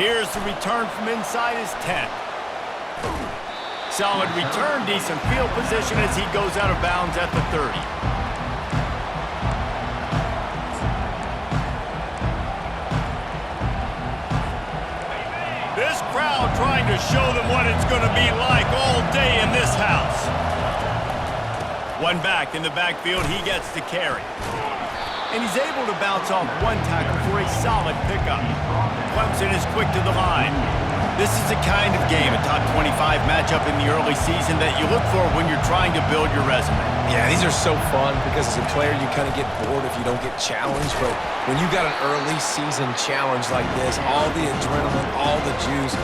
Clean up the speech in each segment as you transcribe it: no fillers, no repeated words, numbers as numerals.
Here's the return from inside his 10. Solid return, decent field position as he goes out of bounds at the 30. This crowd trying to show them what it's going to be like all day in this house. One back in the backfield, he gets the carry. And he's able to bounce off one tackle for a solid pickup. Clemson is quick to the line. This is the kind of game, a top 25 matchup in the early season, that you look for when you're trying to build your resume. Yeah, these are so fun because as a player, you kind of get bored if you don't get challenged. But when you got an early season challenge like this, all the adrenaline, all the juice,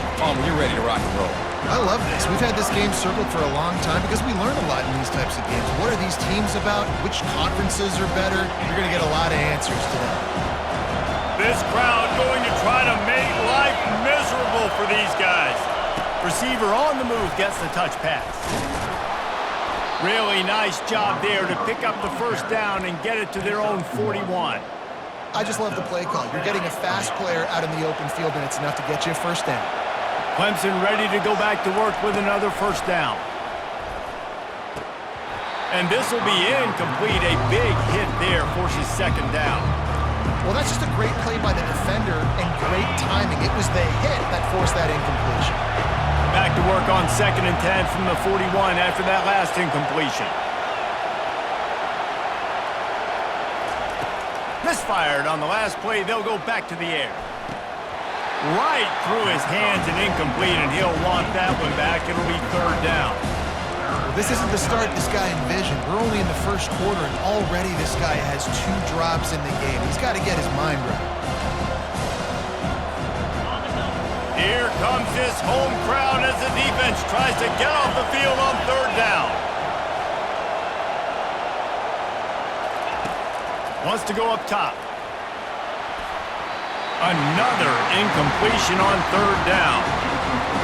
you're ready to rock and roll. I love this. We've had this game circled for a long time because we learn a lot in these types of games. What are these teams about? Which conferences are better? You're going to get a lot of answers today. This crowd going to try to make life miserable for these guys. Receiver on the move gets the touch pass. Really nice job there to pick up the first down and get it to their own 41. I just love the play call. You're getting a fast player out in the open field, and it's enough to get you a first down. Clemson ready to go back to work with another first down. And this will be incomplete. A big hit there forces second down. Well, that's just a great play by the defender and great timing. It was the hit that forced that incompletion. Back to work on 2nd and 10 from the 41 after that last incompletion. Misfired on the last play. They'll go back to the air. Right through his hands and incomplete, and he'll want that one back. It'll be 3rd down. Well, this isn't the start this guy envisioned. We're only in the first quarter, and already this guy has 2 drops in the game. He's got to get his mind right. Here comes this home crowd as the defense tries to get off the field on 3rd down. Wants to go up top. Another incompletion on 3rd down.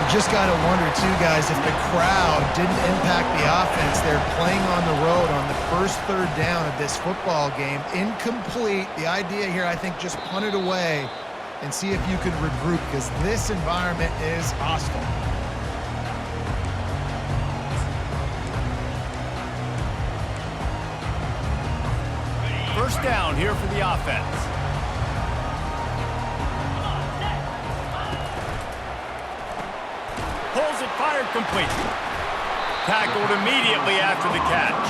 You just got to wonder, too, guys, if the crowd didn't impact the offense. They're playing on the road on the first 3rd down of this football game. Incomplete. The idea here, I think, just punt it away and see if you could regroup, because this environment is hostile. First down here for the offense. Pulls it, fired complete. Tackled immediately after the catch.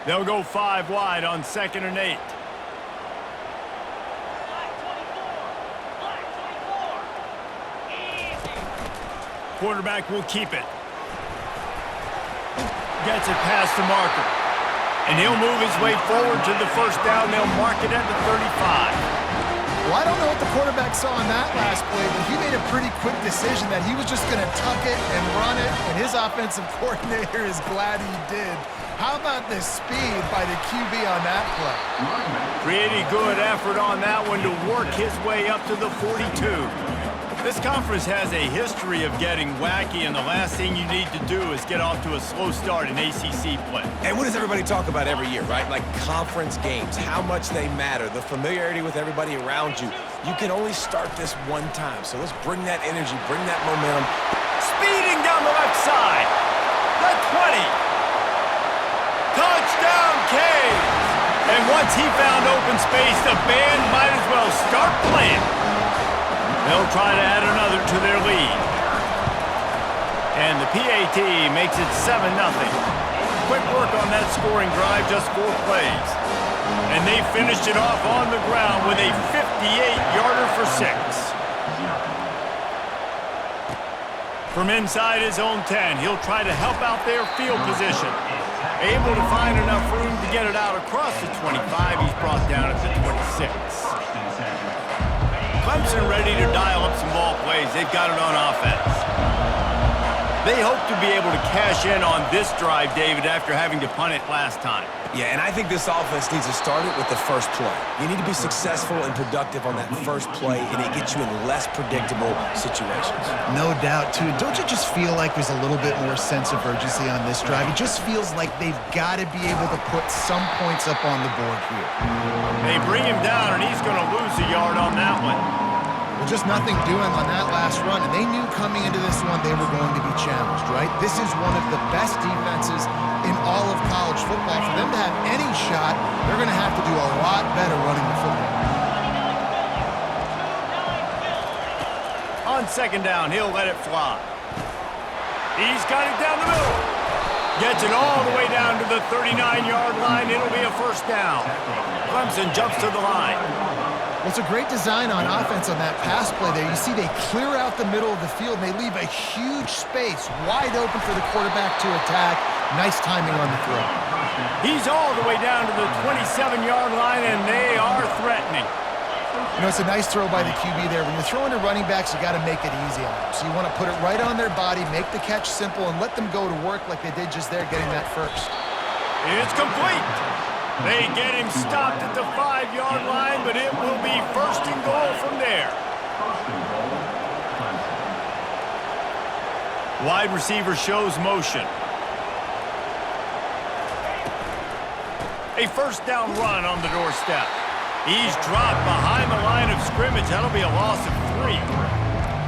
They'll go 5 wide on 2nd and 8. Quarterback will keep it. Gets it past the marker. And he'll move his way forward to the first down. They'll mark it at the 35. Well, I don't know what the quarterback saw on that last play, but he made a pretty quick decision that he was just going to tuck it and run it, and his offensive coordinator is glad he did. How about the speed by the QB on that play? Pretty good effort on that one to work his way up to the 42. This conference has a history of getting wacky, and the last thing you need to do is get off to a slow start in ACC play. And what does everybody talk about every year, right? Like conference games, how much they matter, the familiarity with everybody around you. You can only start this one time, so let's bring that energy, bring that momentum. Speeding down the left side. The 20. Touchdown, Canes! And once he found open space, the band might as well start playing. They'll try to add another to their lead. And the PAT makes it 7-0. Quick work on that scoring drive, just 4 plays. And they finished it off on the ground with a 58-yarder for 6. From inside his own 10, he'll try to help out their field position. Able to find enough room to get it out across the 25. He's brought down at the 26. Clemson ready to dial up some ball plays. They've got it on offense. They hope to be able to cash in on this drive, David, after having to punt it last time. Yeah, and I think this offense needs to start it with the first play. You need to be successful and productive on that first play, and it gets you in less predictable situations. No doubt, too. Don't you just feel like there's a little bit more sense of urgency on this drive? It just feels like they've got to be able to put some points up on the board here. They bring him down, and he's going to lose a yard on that one. Well, just nothing doing on that last run, and they knew coming into this one they were going to be challenged, right? This is one of the best defenses in all of college football. For them to have any shot, they're going to have to do a lot better running the football. On second down, he'll let it fly. He's got it down the middle. Gets it all the way down to the 39-yard line. It'll be a first down. Clemson jumps to the line. Well, it's a great design on offense on that pass play there. You see they clear out the middle of the field, and they leave a huge space wide open for the quarterback to attack. Nice timing on the throw. He's all the way down to the 27-yard line, and they are threatening. You know, it's a nice throw by the QB there. When you're throwing to running backs, you got to make it easy on them. So you want to put it right on their body, make the catch simple, and let them go to work like they did just there, getting that first. It's complete. They get him stopped at the 5-yard line, but it will be first and goal from there. Wide receiver shows motion. A first down run on the doorstep. He's dropped behind the line of scrimmage. That'll be a loss of 3.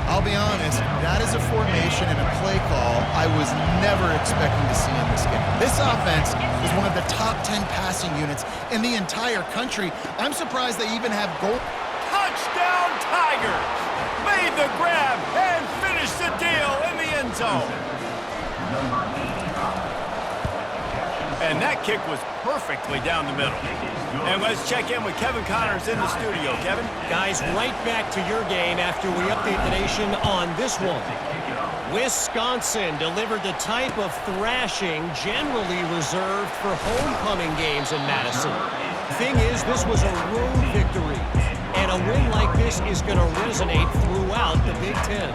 I'll be honest, that is a formation and a play call I was never expecting to see in this game. This offense is one of the top 10 passing units in the entire country. I'm surprised they even have goal. Touchdown Tigers! Made the grab and finished the deal in the end zone. And that kick was perfectly down the middle. And let's check in with Kevin Connors in the studio. Kevin? Guys, right back to your game after we update the nation on this one. Wisconsin delivered the type of thrashing generally reserved for homecoming games in Madison. Thing is, this was a road victory, and a win like this is going to resonate throughout the Big Ten.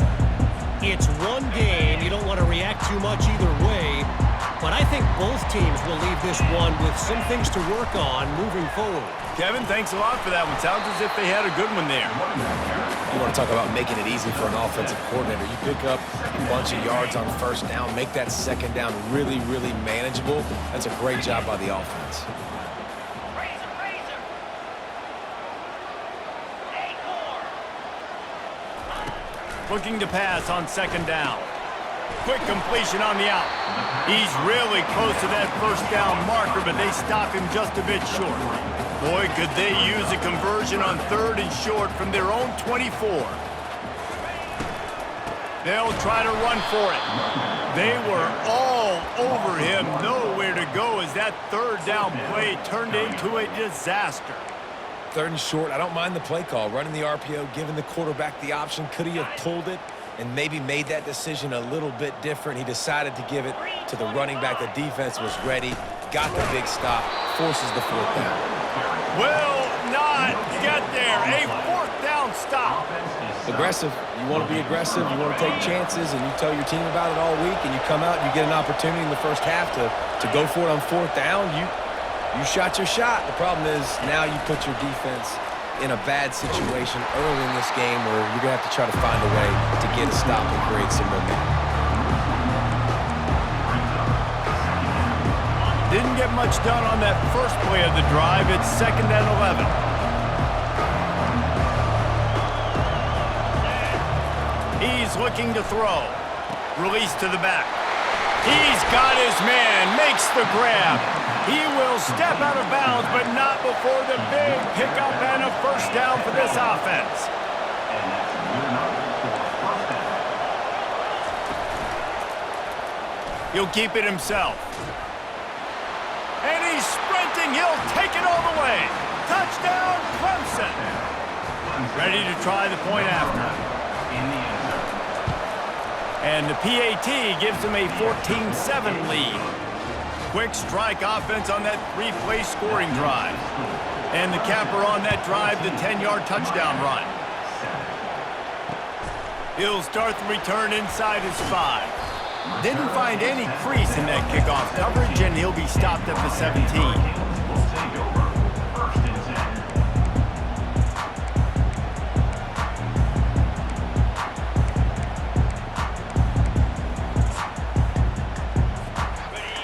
It's one game. You don't want to react too much either way. But I think both teams will leave this one with some things to work on moving forward. Kevin, thanks a lot for that one. Sounds as if they had a good one there. You want to talk about making it easy for an offensive coordinator. You pick up a bunch of yards on first down, make that second down really, really manageable. That's a great job by the offense. Looking to pass on second down. Quick completion on the out. He's really close to that first down marker, but they stop him just a bit short. Boy, could they use a conversion on third and short from their own 24. They'll try to run for it. They were all over him. Nowhere to go as that third down play turned into a disaster. Third and short, I don't mind the play call. Running the RPO, giving the quarterback the option. Could he have pulled it and maybe made that decision a little bit different? He decided to give it to the running back. The defense was ready, got the big stop, forces the fourth down. Will not get there. A fourth down stop. Aggressive. You want to be aggressive. You want to take chances, and you tell your team about it all week, and you come out and you get an opportunity in the first half to go for it on fourth down. You shot your shot. The problem is now you put your defense in a bad situation early in this game where you're going to have to try to find a way to get a stop and create some momentum. Didn't get much done on that first play of the drive. It's second and 11. He's looking to throw. Release to the back. He's got his man, makes the grab. He will step out of bounds, but not before the big pickup and a first down for this offense. He'll keep it himself. And he's sprinting. He'll take it all the way. Touchdown, Clemson. Ready to try the point after. And the PAT gives him a 14-7 lead. Quick strike offense on that three-play scoring drive. And the capper on that drive, the 10-yard touchdown run. He'll start the return inside his 5. Didn't find any crease in that kickoff coverage, and he'll be stopped at the 17.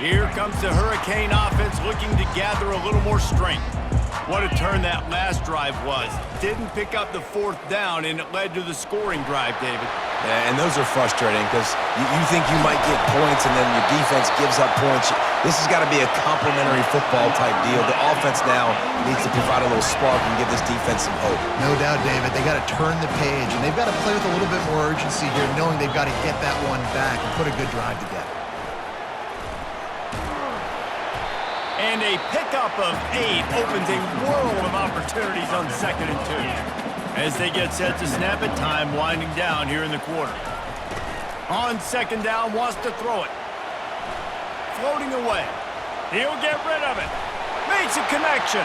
Here comes the Hurricane offense looking to gather a little more strength. What a turn that last drive was. Didn't pick up the 4th down, and it led to the scoring drive, David. Yeah, and those are frustrating because you think you might get points and then your defense gives up points. This has got to be a complementary football type deal. The offense now needs to provide a little spark and give this defense some hope. No doubt, David. They got to turn the page, and they've got to play with a little bit more urgency here, knowing they've got to get that one back and put a good drive together. And a pickup of 8 opens a world of opportunities on 2nd and 2. As they get set to snap it, time winding down here in the quarter. On 2nd down, wants to throw it. Floating away. He'll get rid of it. Makes a connection.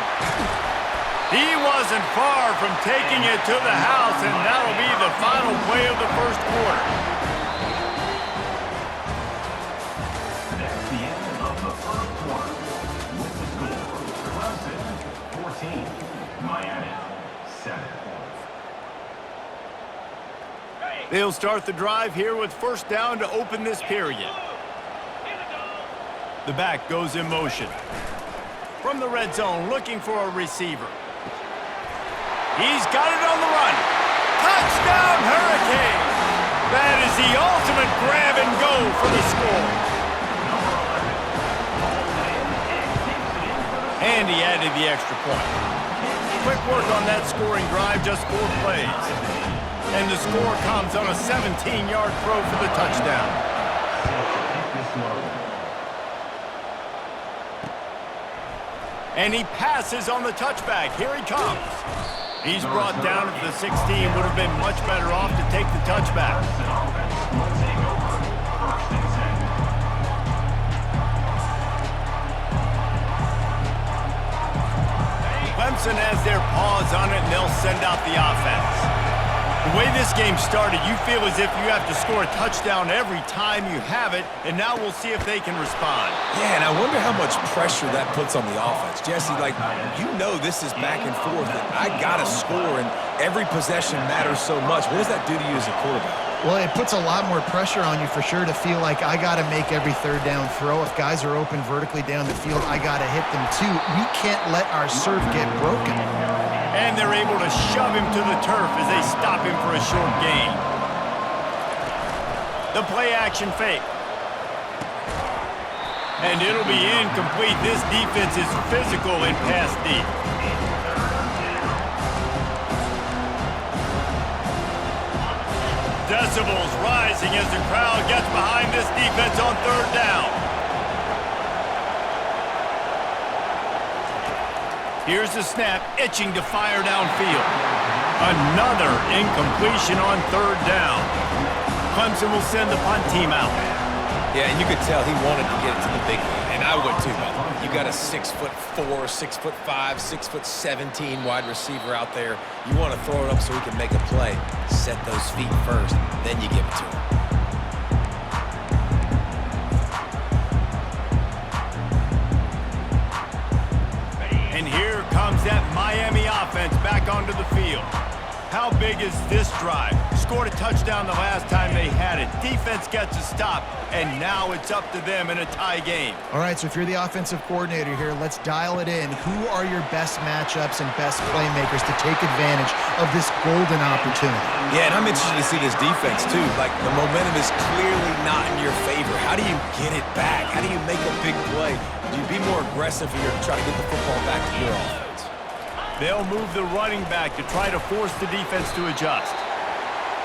He wasn't far from taking it to the house, and that'll be the final play of the first quarter. That's the end of the first quarter. With the score, Clemson 14, Miami 7. They'll start the drive here with 1st down to open this period. The back goes in motion. From the red zone, looking for a receiver. He's got it on the run. Touchdown, Hurricane! That is the ultimate grab and go for the score. And he added the extra point. Quick work on that scoring drive, just 4 plays. And the score comes on a 17-yard throw for the touchdown. And he passes on the touchback. Here he comes. He's brought down at the 16. Would have been much better off to take the touchback. Clemson has their paws on it, and they'll send out the offense. The way this game started, you feel as if you have to score a touchdown every time you have it, and now we'll see if they can respond. Yeah, and I wonder how much pressure that puts on the offense. Jesse, like, you know this is back and forth, and I got to score, and every possession matters so much. What does that do to you as a quarterback? Well, it puts a lot more pressure on you for sure to feel like I got to make every 3rd down throw. If guys are open vertically down the field, I got to hit them too. We can't let our serve get broken. And they're able to shove him to the turf as they stop him for a short gain. The play-action fake. And it'll be incomplete. This defense is physical and pass deep. Decibels rising as the crowd gets behind this defense on 3rd down. Here's the snap, itching to fire downfield. Another incompletion on 3rd down. Clemson will send the punt team out. Yeah, and you could tell he wanted to get it to the big one, and I would too, by the way. You got a 6'4", 6'5", 6'17" wide receiver out there. You want to throw it up so he can make a play. Set those feet first, then you give it to him. And here comes that Miami offense back onto the field. How big is this drive? Scored a touchdown the last time they had it. Defense gets a stop, and now it's up to them in a tie game. All right, so if you're the offensive coordinator here, let's dial it in. Who are your best matchups and best playmakers to take advantage of this golden opportunity? Yeah, and I'm interested to see this defense, too. Like, the momentum is clearly not in your favor. How do you get it back? How do you make a big play? Do you be more aggressive here to try to get the football back to your offense? They'll move the running back to try to force the defense to adjust.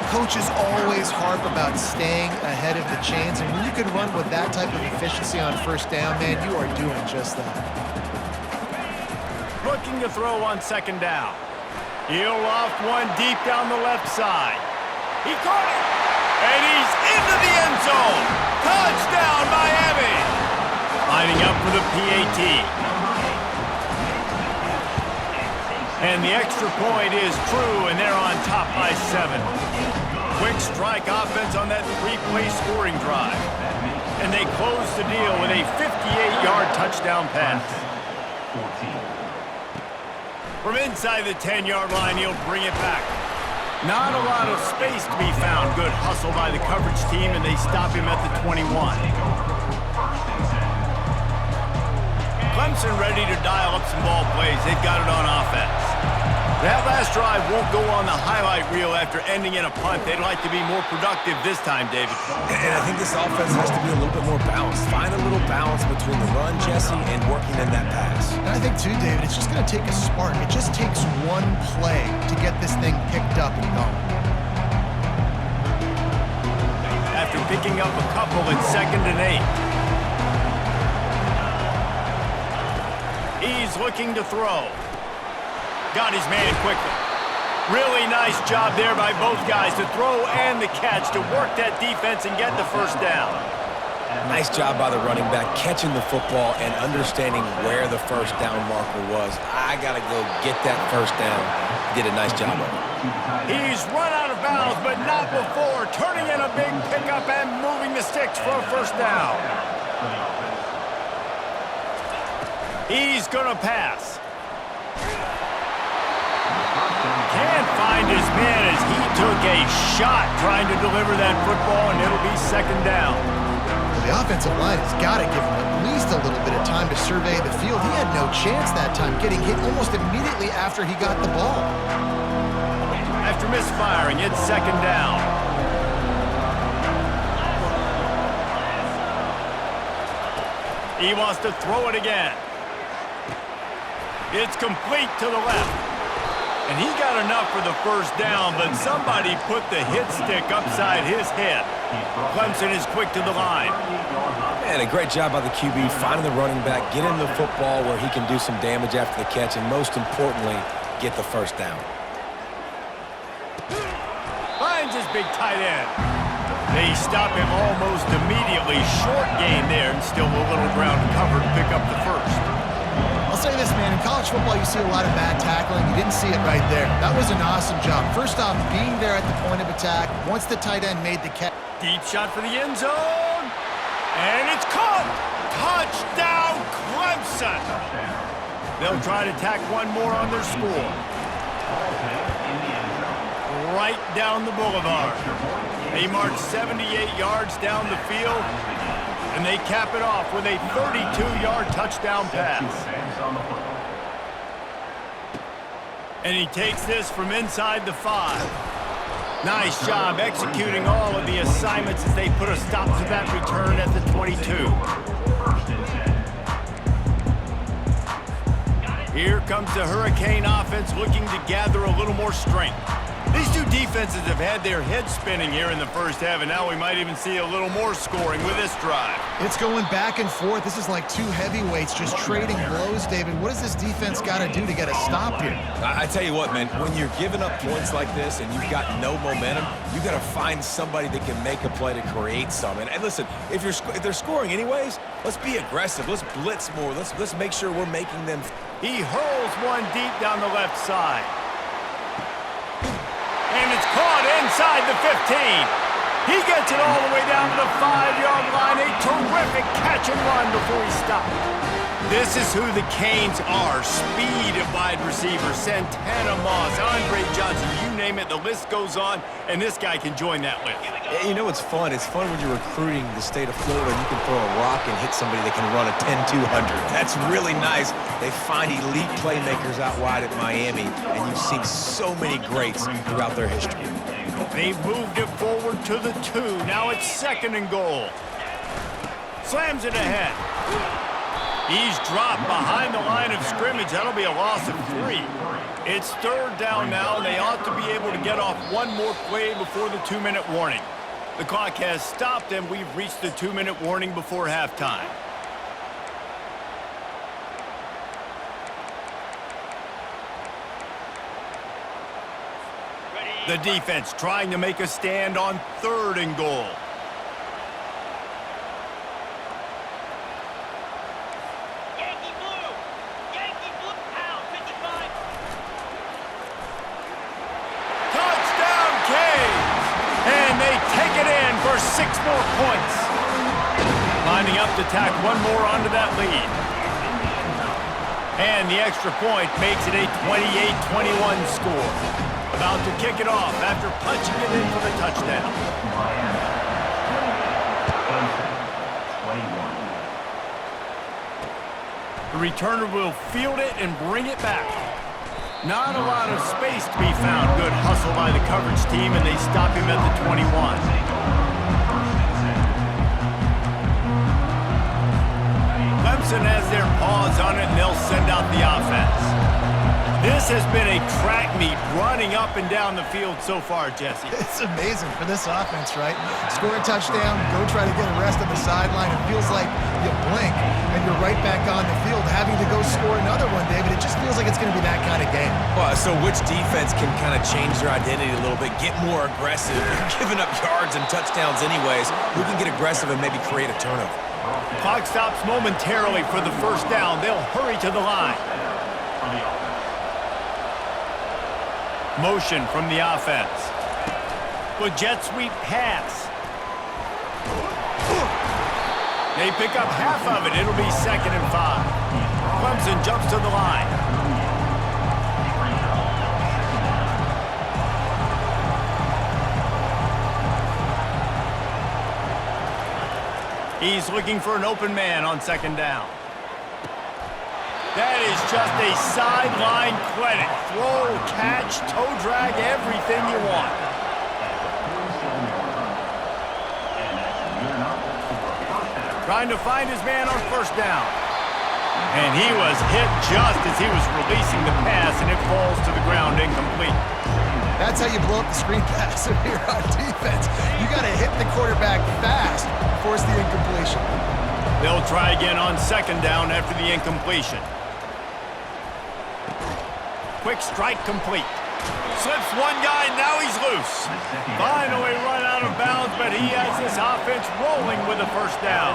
Coaches always harp about staying ahead of the chains, and when you can run with that type of efficiency on 1st down, man, you are doing just that. Looking to throw on 2nd down. He'll loft one deep down the left side. He caught it, and he's into the end zone. Touchdown, Miami! Lining up for the PAT. And the extra point is true, and they're on top by 7. Quick strike offense on that 3-play scoring drive. And they close the deal with a 58-yard touchdown pass. 14. From inside the 10-yard line, he'll bring it back. Not a lot of space to be found. Good hustle by the coverage team, and they stop him at the 21. Clemson ready to dial up some ball plays. They've got it on offense. That last drive won't go on the highlight reel after ending in a punt. They'd like to be more productive this time, David. And I think this offense has to be a little bit more balanced. Find a little balance between the run, Jesse, and working in that pass. And I think, too, David, it's just going to take a spark. It just takes one play to get this thing picked up and going. After picking up a couple in 2nd and 8. He's looking to throw. Got his man quickly. Really nice job there by both guys to throw and the catch to work that defense and get the first down. Nice job by the running back, catching the football and understanding where the first down marker was. I got to go get that first down. Did a nice job of it. He's run out of bounds, but not before. Turning in a big pickup and moving the sticks for a first down. He's going to pass. Can't find his man as he took a shot trying to deliver that football, and it'll be 2nd down. Well, the offensive line has got to give him at least a little bit of time to survey the field. He had no chance that time, getting hit almost immediately after he got the ball. After misfiring, it's 2nd down. He wants to throw it again. It's complete to the left. And he got enough for the first down, but somebody put the hit stick upside his head. Clemson is quick to the line. And a great job by the QB, finding the running back, get him the football where he can do some damage after the catch, and most importantly, get the first down. Finds his big tight end. They stop him almost immediately. Short gain there, and still a little ground to cover to pick up the first. I'll say this, man. In college football, you see a lot of bad tackling. You didn't see it right there. That was an awesome job. First off, being there at the point of attack. Once the tight end made the catch. Deep shot for the end zone. And it's caught. Touchdown, Clemson. They'll try to tack one more on their score. Right down the boulevard. They march 78 yards down the field. And they cap it off with a 32-yard touchdown pass. And he takes this from inside the 5. Nice job executing all of the assignments as they put a stop to that return at the 22. Here comes the Hurricane offense looking to gather a little more strength. These two defenses have had their heads spinning here in the first half, and now we might even see a little more scoring with this drive. It's going back and forth. This is like two heavyweights just trading blows, David. What does this defense got to do to get a stop here? I tell you what, man, when you're giving up points like this and you've got no momentum, you got to find somebody that can make a play to create some. And listen, if they're scoring anyways, let's be aggressive. Let's blitz more. Let's make sure we're making them. He hurls one deep down the left side. And it's caught inside the 15. He gets it all the way down to the 5-yard line. A terrific catch and run before he stopped. This is who the Canes are. Speed at wide receiver. Santana Moss, Andre Johnson, you name it. The list goes on, and this guy can join that list. You know, it's fun. It's fun when you're recruiting the state of Florida and you can throw a rock and hit somebody that can run a 10-200. That's really nice. They find elite playmakers out wide at Miami, and you've seen so many greats throughout their history. They've moved it forward to the 2. Now it's 2nd and goal. Slams it ahead. He's dropped behind the line of scrimmage. That'll be a loss of 3. It's 3rd down now, and they ought to be able to get off one more play before the 2-minute warning. The clock has stopped, and we've reached the 2-minute warning before halftime. The defense trying to make a stand on 3rd and goal. Touchdown, Canes! And they take it in for 6 more points. Lining up to tack one more onto that lead. And the extra point makes it a 28-21 score. About to kick it off after punching it in for the touchdown. The returner will field it and bring it back. Not a lot of space to be found. Good hustle by the coverage team, and they stop him at the 21. Clemson has their paws on it, and they'll send out the offense. This has been a track meet running up and down the field so far, Jesse. It's amazing for this offense, right? Score a touchdown, go try to get a rest on the sideline. It feels like you blink and you're right back on the field having to go score another one, David. It just feels like it's going to be that kind of game. Well, so which defense can kind of change their identity a little bit, get more aggressive, giving up yards and touchdowns anyways? Who can get aggressive and maybe create a turnover? Clock stops momentarily for the first down. They'll hurry to the line. Motion from the offense. With jet sweep pass. They pick up half of it. It'll be 2nd and 5. Clemson jumps to the line. He's looking for an open man on 2nd down. That is just a sideline credit. Throw, catch, toe drag, everything you want. Trying to find his man on 1st down. And he was hit just as he was releasing the pass, and it falls to the ground incomplete. That's how you blow up the screen pass here on defense. You got to hit the quarterback fast, force the incompletion. They'll try again on 2nd down after the incompletion. Quick strike complete. Slips one guy, now he's loose. Finally run out of bounds, but he has this offense rolling with a 1st down.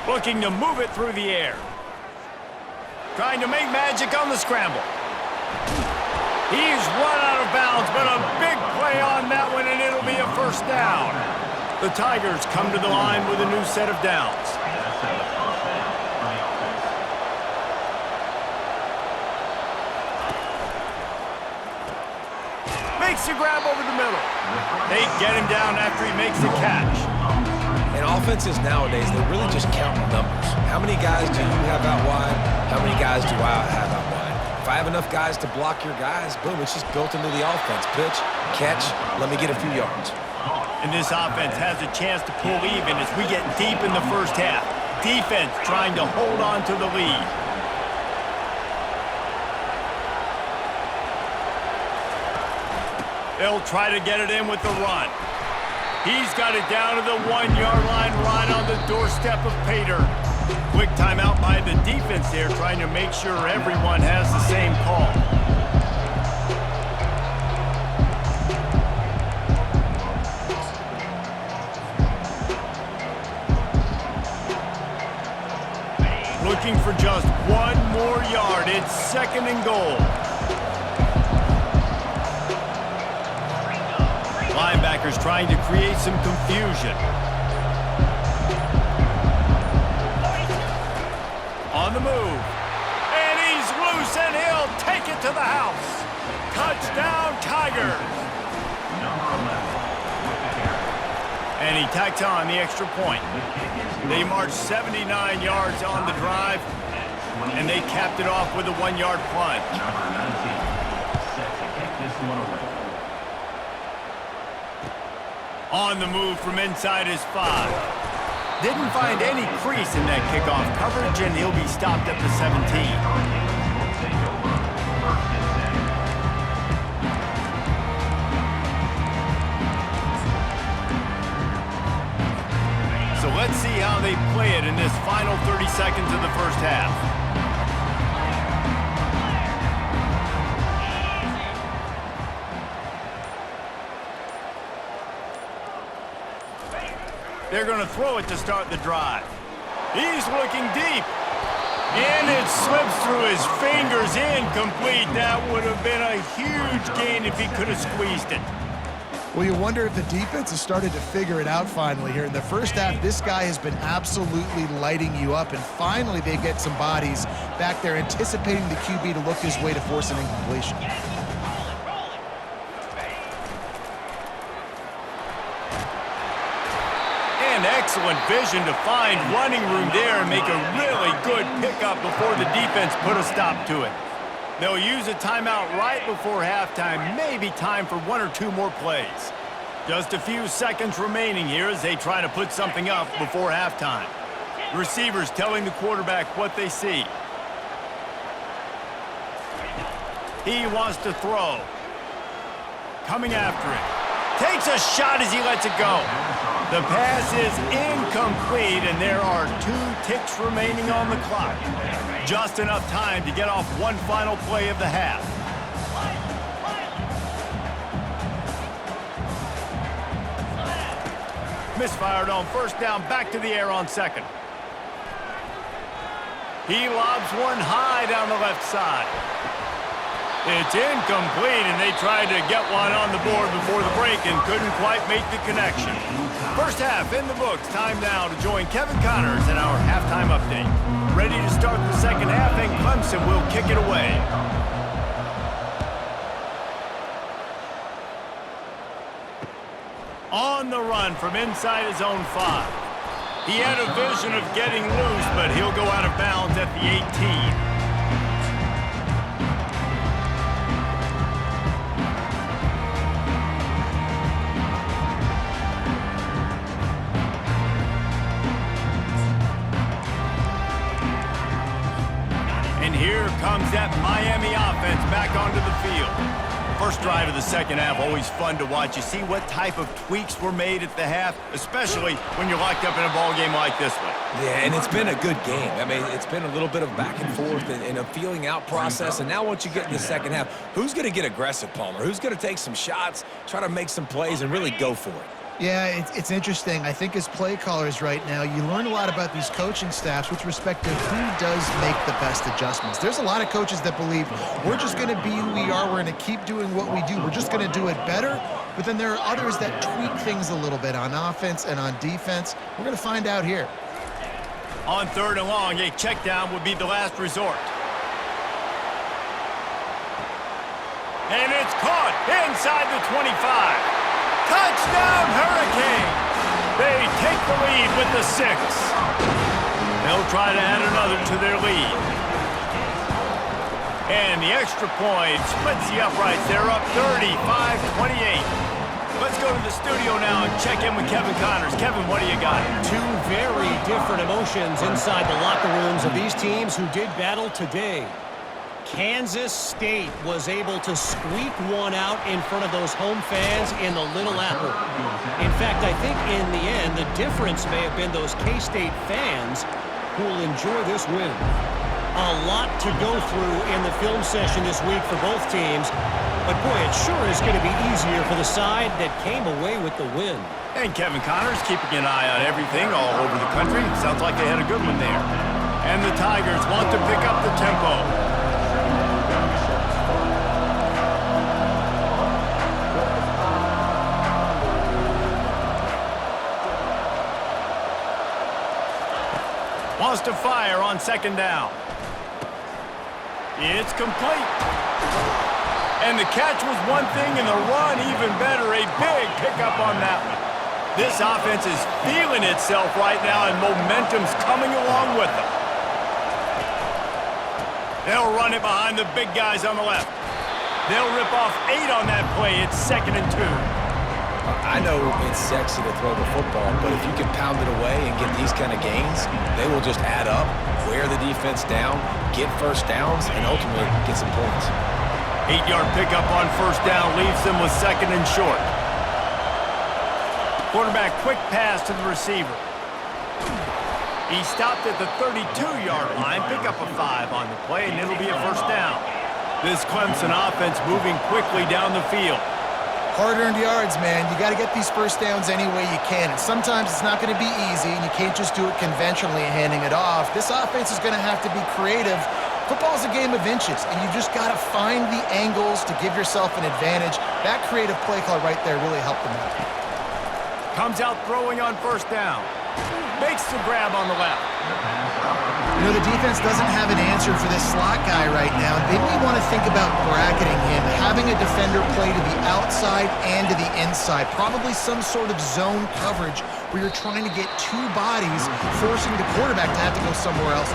Looking to move it through the air. Trying to make magic on the scramble. He's run out of bounds, but a big play on that one, and it'll be a 1st down. The Tigers come to the line with a new set of downs. Makes the grab over the middle. They get him down after he makes the catch. And offenses nowadays, they really just count numbers. How many guys do you have out wide? How many guys do I have out wide? If I have enough guys to block your guys, boom, it's just built into the offense. Pitch, catch, let me get a few yards. And this offense has a chance to pull even as we get deep in the 1st half. Defense trying to hold on to the lead. They'll try to get it in with the run. He's got it down to the 1-yard line right on the doorstep of Pater. Quick timeout by the defense there, trying to make sure everyone has the same call. Looking for just one more yard. It's 2nd and goal. Linebackers trying to create some confusion. On the move. And he's loose, and he'll take it to the house. Touchdown, Tigers. And he tacks on the extra point. They marched 79 yards on the drive, and they capped it off with a 1-yard plunge. On the move from inside his 5. Didn't find any crease in that kickoff coverage, and he'll be stopped at the 17. So let's see how they play it in this final 30 seconds of the 1st half. They're going to throw it to start the drive. He's looking deep. And it slips through his fingers, incomplete. That would have been a huge gain if he could have squeezed it. Well, you wonder if the defense has started to figure it out finally here. In the first half, this guy has been absolutely lighting you up, and finally they get some bodies back there anticipating the QB to look his way to force an incompletion. And excellent vision to find running room there and make a really good pickup before the defense put a stop to it. They'll use a timeout right before halftime, maybe time for one or two more plays. Just a few seconds remaining here as they try to put something up before halftime. Receivers telling the quarterback what they see. He wants to throw. Coming after it. Takes a shot as he lets it go. The pass is incomplete, and there are 2 ticks remaining on the clock. Just enough time to get off one final play of the half. Misfired on first down, back to the air on second. He lobs one high down the left side. It's incomplete, and they tried to get one on the board before the break and couldn't quite make the connection. First half in the books. Time now to join Kevin Connors in our halftime update. Ready to start the second half, and Clemson will kick it away. On the run from inside his own 5. He had a vision of getting loose, but he'll go out of bounds at the 18. And here comes that Miami offense back onto the field. First drive of the second half, always fun to watch. You see what type of tweaks were made at the half, especially when you're locked up in a ball game like this one. Yeah, and it's been a good game. I mean, it's been a little bit of back and forth and a feeling out process. And now once you get in the second half, who's going to get aggressive, Palmer? Who's going to take some shots, try to make some plays, and really go for it? Yeah, it's interesting. I think as play callers right now, you learn a lot about these coaching staffs with respect to who does make the best adjustments. There's a lot of coaches that believe we're just going to be who we are. We're going to keep doing what we do. We're just going to do it better. But then there are others that tweak things a little bit on offense and on defense. We're going to find out here. On third and long, a check down would be the last resort. And it's caught inside the 25. Touchdown, Hurricanes! They take the lead with the 6. They'll try to add another to their lead. And the extra point splits the uprights. They're up 35-28. Let's go to the studio now and check in with Kevin Connors. Kevin, what do you got? 2 very different emotions inside the locker rooms of these teams who did battle today. Kansas State was able to squeak one out in front of those home fans in the Little Apple. In fact, I think in the end, the difference may have been those K-State fans who will enjoy this win. A lot to go through in the film session this week for both teams, but boy, it sure is going to be easier for the side that came away with the win. And Kevin Connors keeping an eye on everything all over the country. Sounds like they had a good one there. And the Tigers want to pick up the tempo. Wants to fire on second down. It's complete. And the catch was one thing, and the run even better. A big pickup on that one. This offense is feeling itself right now, and momentum's coming along with them. They'll run it behind the big guys on the left. They'll rip off 8 on that play. It's 2nd and 2. I know it's sexy to throw the football, but if you can pound it away and get these kind of gains, they will just add up, wear the defense down, get first downs, and ultimately get some points. 8-yard pickup on first down leaves them with 2nd and short. Quarterback quick pass to the receiver. He stopped at the 32-yard line, pick up a 5 on the play, and it'll be a first down. This Clemson offense moving quickly down the field. Hard-earned yards, man. You got to get these first downs any way you can. And sometimes it's not going to be easy, and you can't just do it conventionally handing it off. This offense is going to have to be creative. Football's a game of inches, and you've just got to find the angles to give yourself an advantage. That creative play call right there really helped them out. Comes out throwing on first down. Makes the grab on the left. You know, the defense doesn't have an answer for this slot guy right now. They may want to think about bracketing him, having a defender play to the outside and to the inside. Probably some sort of zone coverage where you're trying to get two bodies, forcing the quarterback to have to go somewhere else.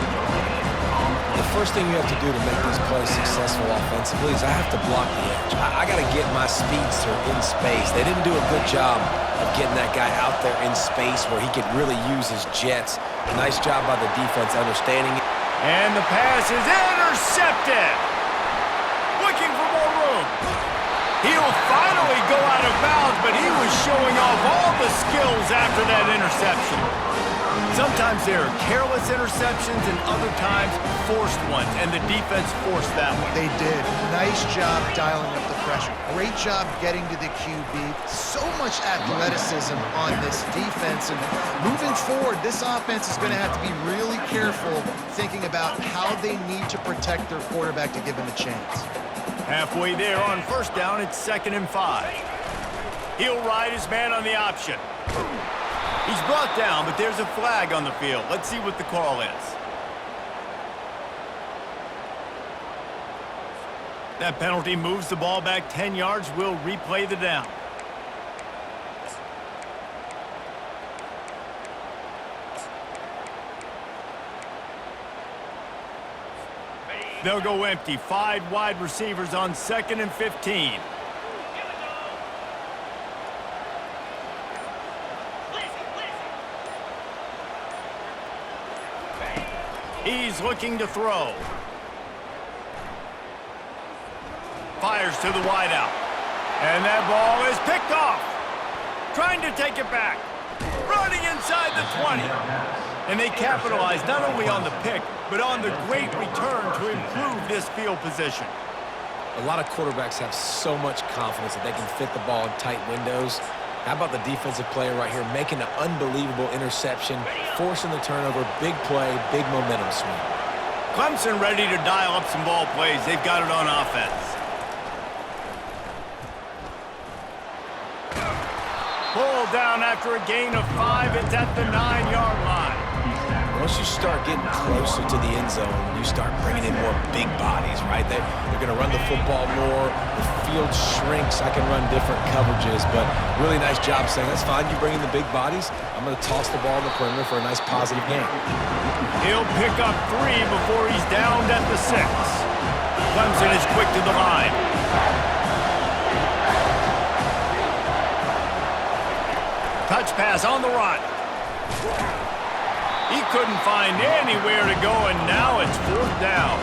The first thing you have to do to make these plays successful offensively is I have to block the edge. I got to get my speedster in space. They didn't do a good job of getting that guy out there in space where he could really use his jets. Nice job by the defense understanding it. And the pass is intercepted. Looking for more room. He'll finally go out of bounds, but he was showing off all the skills after that interception. Sometimes there are careless interceptions and other times forced ones, and the defense forced that one. They did. Nice job dialing up the pressure. Great job getting to the QB. So much athleticism on this defense. And moving forward, this offense is going to have to be really careful thinking about how they need to protect their quarterback to give him a chance. Halfway there on first down, it's 2nd and 5. He'll ride his man on the option. He's brought down, but there's a flag on the field. Let's see what the call is. That penalty moves the ball back 10 yards. We'll replay the down. They'll go empty. 5 wide receivers on 2nd and 15. He's looking to throw. Fires to the wideout. And that ball is picked off. Trying to take it back. Running inside the 20. And they capitalize not only on the pick, but on the great return to improve this field position. A lot of quarterbacks have so much confidence that they can fit the ball in tight windows. How about the defensive player right here making an unbelievable interception, forcing the turnover, big play, big momentum swing. Clemson ready to dial up some ball plays. They've got it on offense. Pulled down after a gain of 5. It's at the 9-yard line. Once you start getting closer to the end zone, you start bringing in more big bodies, right? They're going to run the football more. The field shrinks. I can run different coverages, but really nice job saying, that's fine. You bring in the big bodies. I'm going to toss the ball in the perimeter for a nice positive game. He'll pick up 3 before he's downed at the 6. Clemson is quick to the line. Touch pass on the run. He couldn't find anywhere to go, and now it's 4th down.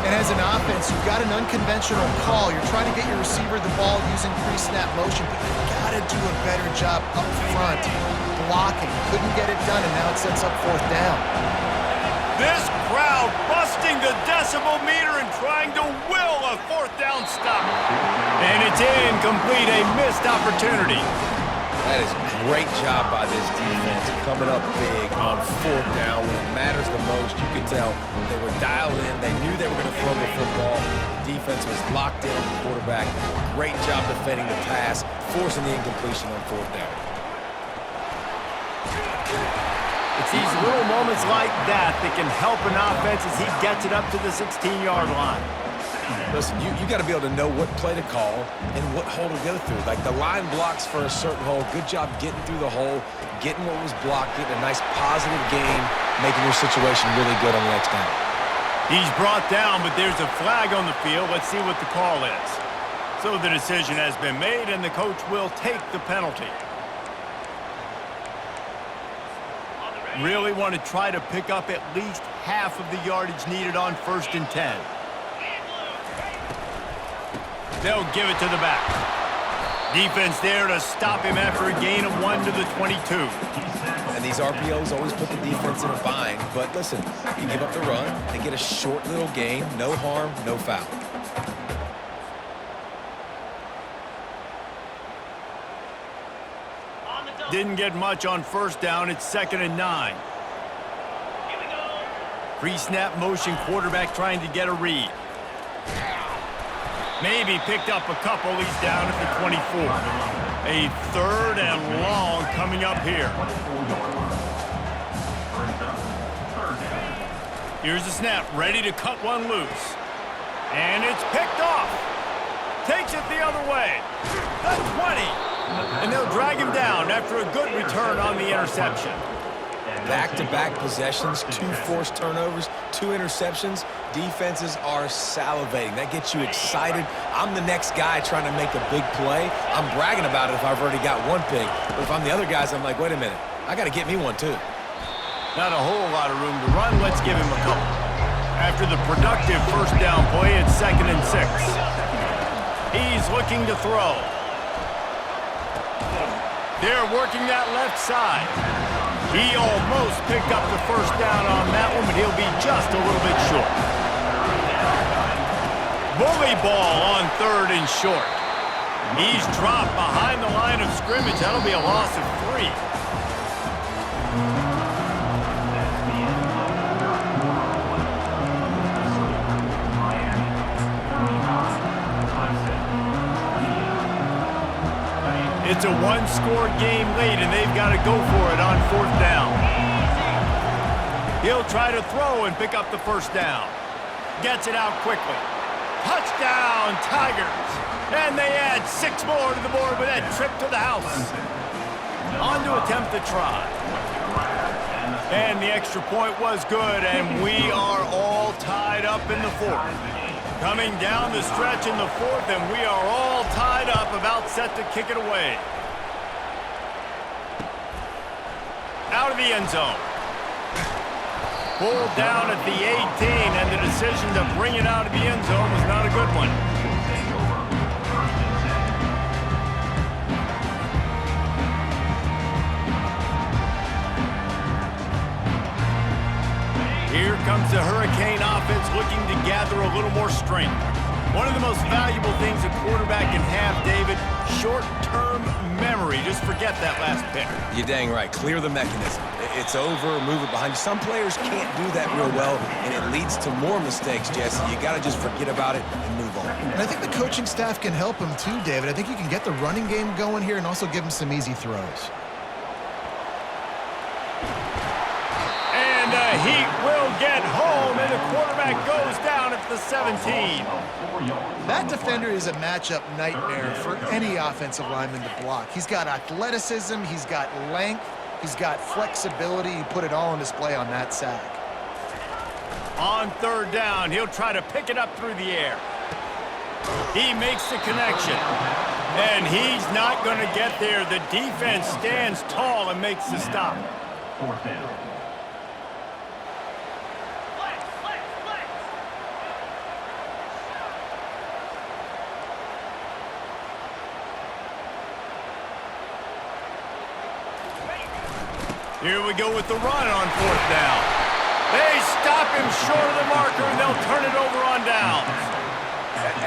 And as an offense, you've got an unconventional call. You're trying to get your receiver the ball using pre-snap motion, but you've got to do a better job up front, blocking. Couldn't get it done, and now it sets up 4th down. This crowd busting the decibel meter and trying to will a 4th down stop. And it's incomplete, a missed opportunity. That is a great job by this defense, coming up big on 4th down. When it matters the most, you can tell they were dialed in. They knew they were going to throw the football. The defense was locked in on the quarterback. Great job defending the pass, forcing the incompletion on 4th down. It's these little moments like that that can help an offense as he gets it up to the 16-yard line. Listen, you got to be able to know what play to call and what hole to go through. Like the line blocks for a certain hole. Good job getting through the hole, getting what was blocked, getting a nice positive gain, making your situation really good on the next down. He's brought down, but there's a flag on the field. Let's see what the call is. So the decision has been made, and the coach will take the penalty. Really want to try to pick up at least half of the yardage needed on 1st and 10. They'll give it to the back. Defense there to stop him after a gain of 1 to the 22. And these RPOs always put the defense in a bind. But listen, you give up the run, they get a short little gain, no harm, no foul. Didn't get much on first down. It's 2nd and 9. Pre-snap motion quarterback trying to get a read. Maybe picked up a couple. He's down at the 24. A 3rd and long coming up here. Here's the snap, ready to cut one loose. And it's picked off. Takes it the other way. The 20. And they'll drag him down after a good return on the interception. Back-to-back possessions, 2 forced turnovers, 2 interceptions. Defenses are salivating. That gets you excited. I'm the next guy trying to make a big play. I'm bragging about it if I've already got one pick. But if I'm the other guys, I'm like, wait a minute. I got to get me one too. Not a whole lot of room to run. Let's give him a couple. After the productive first down play, it's 2nd and 6. He's looking to throw. They're working that left side. He almost picked up the first down on that one, but he'll be just a little bit short. Bully ball on 3rd and short. He's dropped behind the line of scrimmage. That'll be a loss of 3. It's a one-score game late, and they've got to go for it on 4th down. He'll try to throw and pick up the first down. Gets it out quickly. Touchdown, Tigers! And they add 6 more to the board with that trip to the house. On to attempt the try. And the extra point was good, and we are all tied up in the 4th. Coming down the stretch in the 4th, and we are all tied up, about set to kick it away. Out of the end zone. Pulled down at the 18, and the decision to bring it out of the end zone was not a good one. Here comes the Hurricane offense looking to gather a little more strength. One of the most valuable things a quarterback can have, David, short-term memory. Just forget that last pick. You're dang right. Clear the mechanism. It's over, move it behind you. Some players can't do that real well, and it leads to more mistakes, Jesse. You got to just forget about it and move on. And I think the coaching staff can help him too, David. I think you can get the running game going here and also give him some easy throws. And the Heat will get home, and the quarterback goes down at the 17. That defender is a matchup nightmare for any offensive lineman to block. He's got athleticism, he's got length, he's got flexibility. He put it all on display on that sack. On 3rd down, he'll try to pick it up through the air. He makes the connection, and he's not going to get there. The defense stands tall and makes the stop. 4th down. Here we go with the run on 4th down. They stop him short of the marker, and they'll turn it over on downs.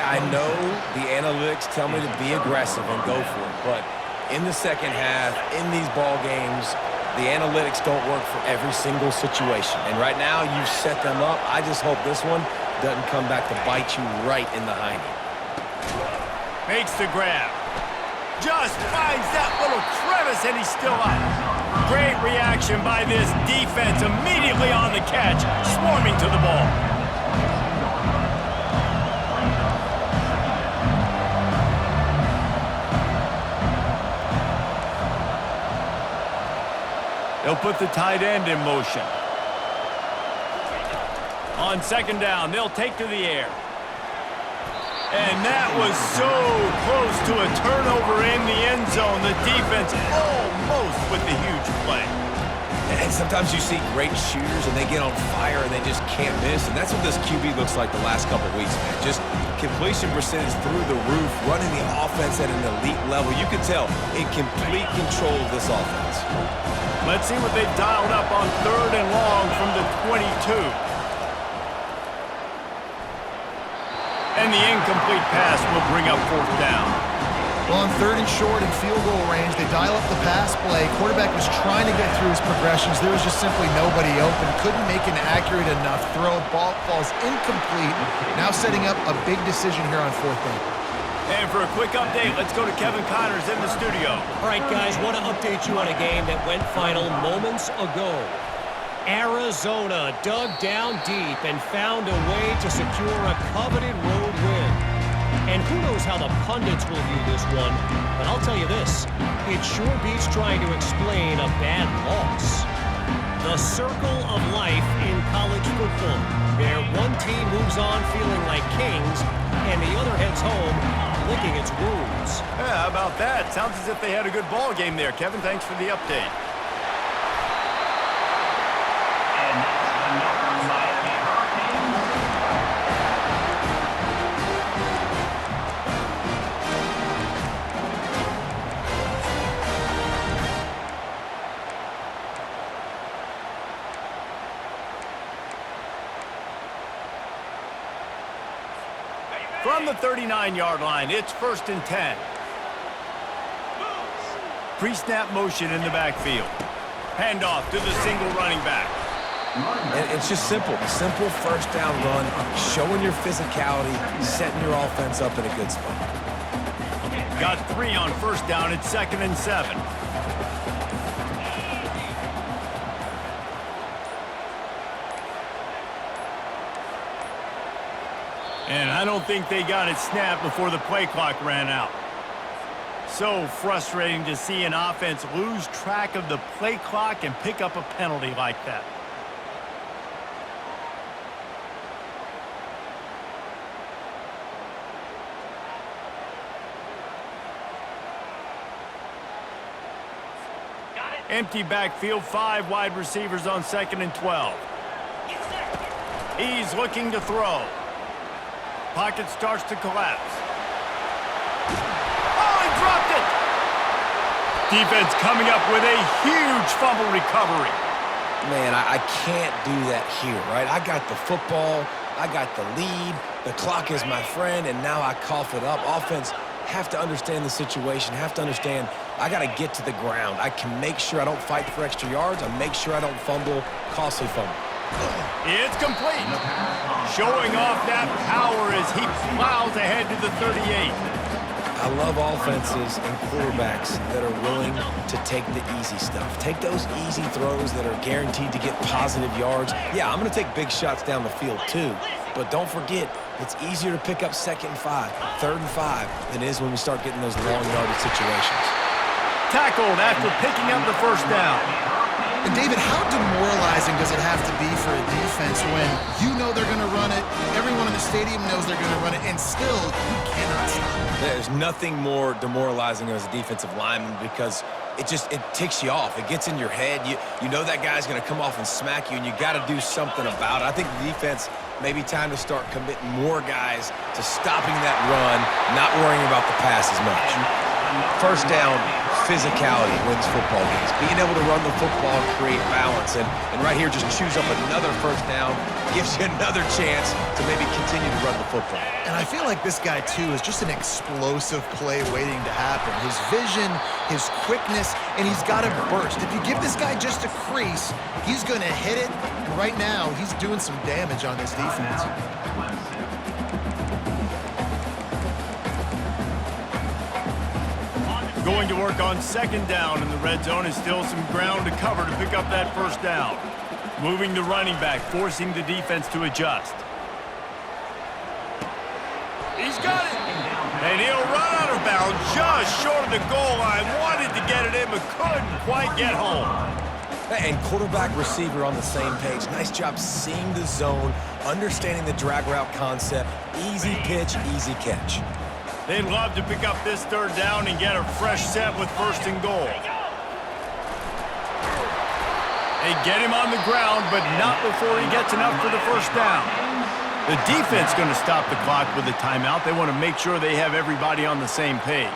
I know the analytics tell me to be aggressive and go for it, but in the second half, in these ball games, the analytics don't work for every single situation. And right now, you've set them up. I just hope this one doesn't come back to bite you right in the hiney. Makes the grab. Just finds that little crevice, and he's still up. Great reaction by this defense, immediately on the catch, swarming to the ball. They'll put the tight end in motion. On 2nd down, they'll take to the air. And that was so close to a turnover in the end zone. The defense almost with the huge play. And sometimes you see great shooters and they get on fire and they just can't miss. And that's what this QB looks like the last couple of weeks, man. Just completion percentage through the roof, running the offense at an elite level. You can tell in complete control of this offense. Let's see what they've dialed up on 3rd and long from the 22. And the incomplete pass will bring up 4th down. Well, on 3rd and short in field goal range, they dial up the pass play. Quarterback was trying to get through his progressions. There was just simply nobody open. Couldn't make an accurate enough throw. Ball falls incomplete. Now setting up a big decision here on 4th down. And for a quick update, let's go to Kevin Connors in the studio. All right, guys, want to update you on a game that went final moments ago. Arizona dug down deep and found a way to secure a coveted road win. And who knows how the pundits will view this one, but I'll tell you this, it sure beats trying to explain a bad loss. The circle of life in college football, where one team moves on feeling like kings, and the other heads home licking its wounds. Yeah, how about that? Sounds as if they had a good ball game there. Kevin, thanks for the update. And that's another Miami Hurricane. From the 39-yard line, it's 1st and 10. Pre-snap motion in the backfield. Handoff to the single running back. And it's just simple. Simple 1st down run, showing your physicality, setting your offense up in a good spot. Got 3 on 1st down. It's 2nd and 7. And I don't think they got it snapped before the play clock ran out. So frustrating to see an offense lose track of the play clock and pick up a penalty like that. Empty backfield, 5 wide receivers on 2nd and 12. He's looking to throw. Pocket starts to collapse. Oh, he dropped it! Defense coming up with a huge fumble recovery. Man, I can't do that here, right? I got the football, I got the lead, the clock is my friend, and now I cough it up. Offense have to understand the situation, have to understand I got to get to the ground. I can make sure I don't fight for extra yards. I make sure I don't fumble, costly fumble. It's complete. Showing off that power as he plows ahead to the 38. I love offenses and quarterbacks that are willing to take the easy stuff. Take those easy throws that are guaranteed to get positive yards. Yeah, I'm going to take big shots down the field too. But don't forget, it's easier to pick up 2nd and 5, 3rd and 5 than it is when we start getting those long yardage situations. Tackled after picking up the 1st down. And David, how demoralizing does it have to be for a defense when you know they're going to run it, everyone in the stadium knows they're going to run it, and still you cannot stop it? There's nothing more demoralizing as a defensive lineman because it ticks you off. It gets in your head. You know that guy's going to come off and smack you, and you got to do something about it. I think the defense may be time to start committing more guys to stopping that run, not worrying about the pass as much. 1st down, physicality wins football games. Being able to run the football, create balance, and right here just choose up another 1st down, gives you another chance to maybe continue to run the football. And I feel like this guy, too, is just an explosive play waiting to happen. His vision, his quickness, and he's got a burst. If you give this guy just a crease, he's going to hit it. And right now, he's doing some damage on this defense. Going to work on 2nd down in the red zone is still some ground to cover to pick up that 1st down. Moving the running back, forcing the defense to adjust. He's got it! And he'll run out of bounds just short of the goal line. Wanted to get it in, but couldn't quite get home. And quarterback receiver on the same page. Nice job seeing the zone, understanding the drag route concept. Easy pitch, easy catch. They'd love to pick up this 3rd down and get a fresh set with 1st and goal. They get him on the ground, but not before he gets enough for the 1st down. The defense going to stop the clock with a timeout. They want to make sure they have everybody on the same page.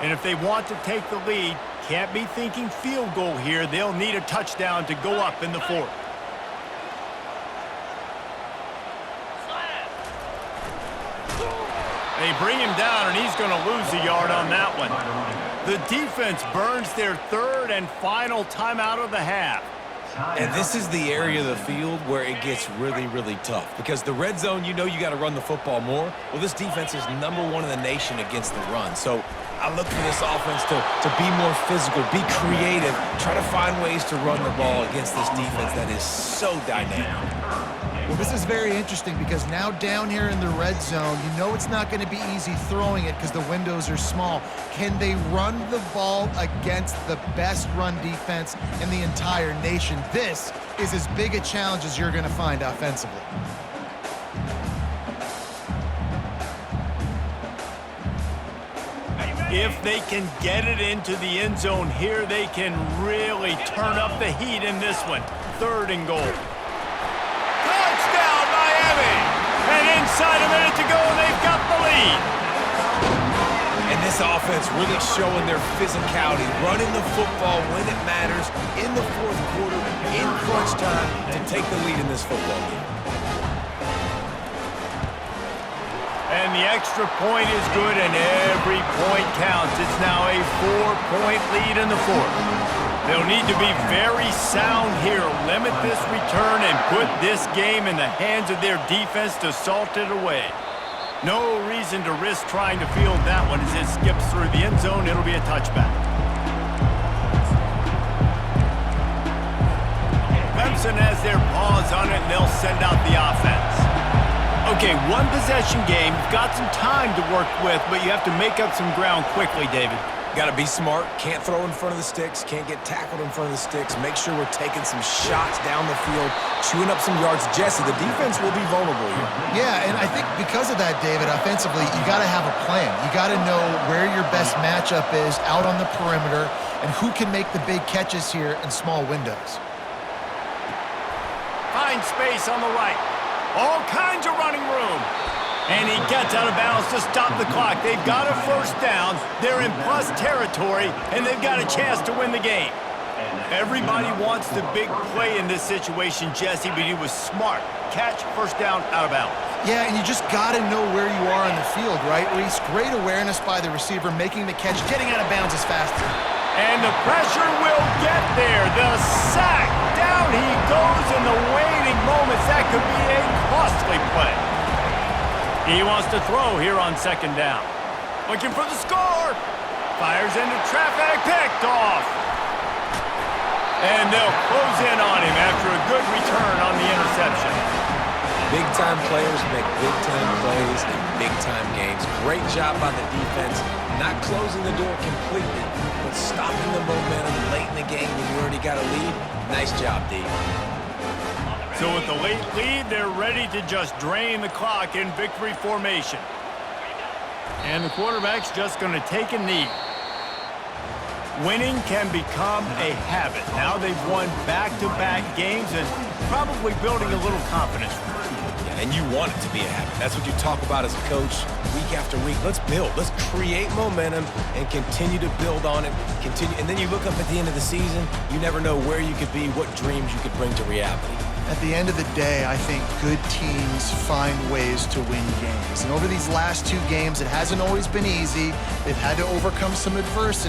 And if they want to take the lead, can't be thinking field goal here. They'll need a touchdown to go up in the 4th. They They bring him down, and he's going to lose a yard on that one. The defense burns their third and final timeout of the half. And this is the area of the field where it gets really, really tough. Because the red zone, you know you got to run the football more. Well, this defense is #1 in the nation against the run. So I look for this offense to be more physical, be creative, try to find ways to run the ball against this defense that is so dynamic. Well, this is very interesting because now down here in the red zone, you know it's not going to be easy throwing it because the windows are small. Can they run the ball against the best run defense in the entire nation? This is as big a challenge as you're going to find offensively. If they can get it into the end zone here, they can really turn up the heat in this one. 3rd and goal. Touchdown, Miami! And inside a minute to go, they've got the lead. And this offense really showing their physicality, running the football when it matters, in the 4th quarter, in crunch time, to take the lead in this football game. And the extra point is good, and every point counts. It's now a 4-point lead in the 4th. They'll need to be very sound here, limit this return, and put this game in the hands of their defense to salt it away. No reason to risk trying to field that one as it skips through the end zone. It'll be a touchback. Clemson has their paws on it, and they'll send out the offense. Okay, 1-possession game. You've got some time to work with, but you have to make up some ground quickly, David. Got to be smart. Can't throw in front of the sticks. Can't get tackled in front of the sticks. Make sure we're taking some shots down the field, chewing up some yards. Jesse, the defense will be vulnerable here. Yeah, and I think because of that, David, offensively, you got to have a plan. You got to know where your best matchup is out on the perimeter and who can make the big catches here in small windows. Find space on the right. All kinds of running room. And he gets out of bounds to stop the clock. They've got a 1st down. They're in plus territory, and they've got a chance to win the game. Everybody wants the big play in this situation, Jesse, but he was smart. Catch, 1st down, out of bounds. Yeah, and you just got to know where you are on the field, right, Reese? Great awareness by the receiver, making the catch, getting out of bounds is faster. And the pressure will get there. The sack. Down he goes in the waiting moments. That could be a costly play. He wants to throw here on 2nd down. Looking for the score. Fires into traffic. Picked off. And they'll close in on him after a good return on the interception. Big-time players make big-time plays in big-time games. Great job by the defense, not closing the door completely, but stopping the momentum late in the game when you already got a lead. Nice job, D. So with the late lead, they're ready to just drain the clock in victory formation. And the quarterback's just going to take a knee. Winning can become a habit. Now they've won back-to-back games and probably building a little confidence. Yeah, and you want it to be a habit. That's what you talk about as a coach week after week. Let's build. Let's create momentum and continue to build on it. And then you look up at the end of the season, you never know where you could be, what dreams you could bring to reality. At the end of the day, I think good teams find ways to win games. And over these last 2 games, it hasn't always been easy. They've had to overcome some adversity.